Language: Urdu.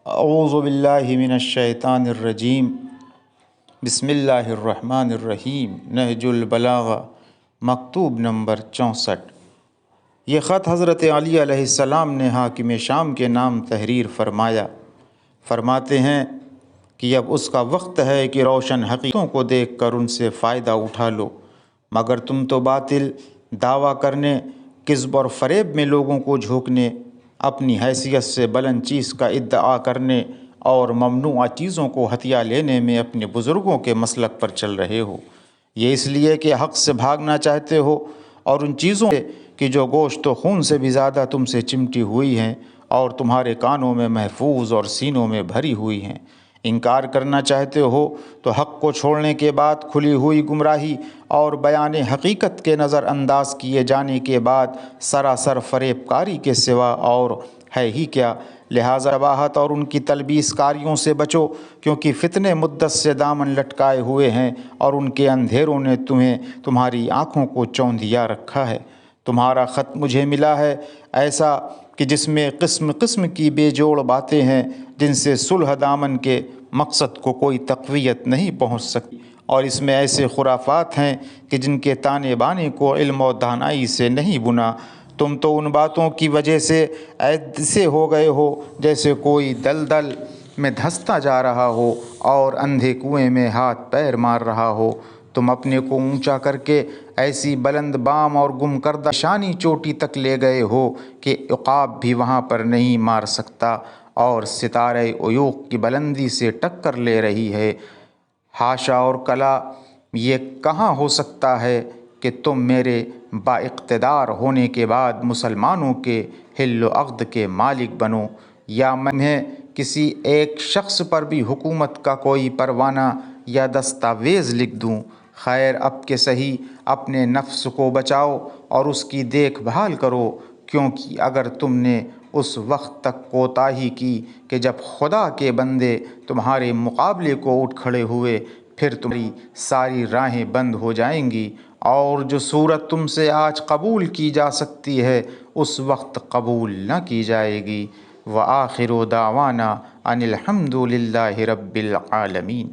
اعوذ باللہ من الشیطان الرجیم بسم اللہ الرحمن الرحیم نہج البلاغہ مکتوب نمبر 64۔ یہ خط حضرت علی علیہ السلام نے حاکم شام کے نام تحریر فرمایا۔ فرماتے ہیں کہ اب اس کا وقت ہے کہ روشن حقیقتوں کو دیکھ کر ان سے فائدہ اٹھا لو، مگر تم تو باطل دعویٰ کرنے، کذب اور فریب میں لوگوں کو جھونکنے، اپنی حیثیت سے بلند چیز کا ادعا کرنے اور ممنوعہ چیزوں کو ہتھیا لینے میں اپنے بزرگوں کے مسلک پر چل رہے ہو۔ یہ اس لیے کہ حق سے بھاگنا چاہتے ہو اور ان چیزوں سے کہ جو گوشت و خون سے بھی زیادہ تم سے چمٹی ہوئی ہیں اور تمہارے کانوں میں محفوظ اور سینوں میں بھری ہوئی ہیں۔ انکار کرنا چاہتے ہو تو حق کو چھوڑنے کے بعد، کھلی ہوئی گمراہی اور بیان حقیقت کے نظر انداز کیے جانے کے بعد سراسر فریب کاری کے سوا اور ہے ہی کیا۔ لہٰذا شباہت اور ان کی تلبیس کاریوں سے بچو، کیونکہ فتنے مدت سے دامن لٹکائے ہوئے ہیں اور ان کے اندھیروں نے تمہاری آنکھوں کو چوندھیا رکھا ہے۔ تمہارا خط مجھے ملا ہے ایسا کہ جس میں قسم قسم کی بے جوڑ باتیں ہیں جن سے صلح دامن کے مقصد کو کوئی تقویت نہیں پہنچ سکتی، اور اس میں ایسے خرافات ہیں کہ جن کے تانے بانے کو علم و دانائی سے نہیں بنا۔ تم تو ان باتوں کی وجہ سے ایسے ہو گئے ہو جیسے کوئی دلدل میں دھنستا جا رہا ہو اور اندھے کنویں میں ہاتھ پیر مار رہا ہو۔ تم اپنے کو اونچا کر کے ایسی بلند بام اور گم کردہ شانی چوٹی تک لے گئے ہو کہ عقاب بھی وہاں پر نہیں مار سکتا، اور ستارہ عیوق کی بلندی سے ٹکر لے رہی ہے۔ حاشا اور کلا، یہ کہاں ہو سکتا ہے کہ تم میرے با اقتدار ہونے کے بعد مسلمانوں کے حل و عقد کے مالک بنو، یا میں کسی ایک شخص پر بھی حکومت کا کوئی پروانہ یا دستاویز لکھ دوں۔ خیر اب کہ صحیح اپنے نفس کو بچاؤ اور اس کی دیکھ بھال کرو، کیونکہ اگر تم نے اس وقت تک کوتاہی کی کہ جب خدا کے بندے تمہارے مقابلے کو اٹھ کھڑے ہوئے، پھر تمہاری ساری راہیں بند ہو جائیں گی، اور جو صورت تم سے آج قبول کی جا سکتی ہے اس وقت قبول نہ کی جائے گی۔ وآخر دعوانا ان الحمد للہ رب العالمین۔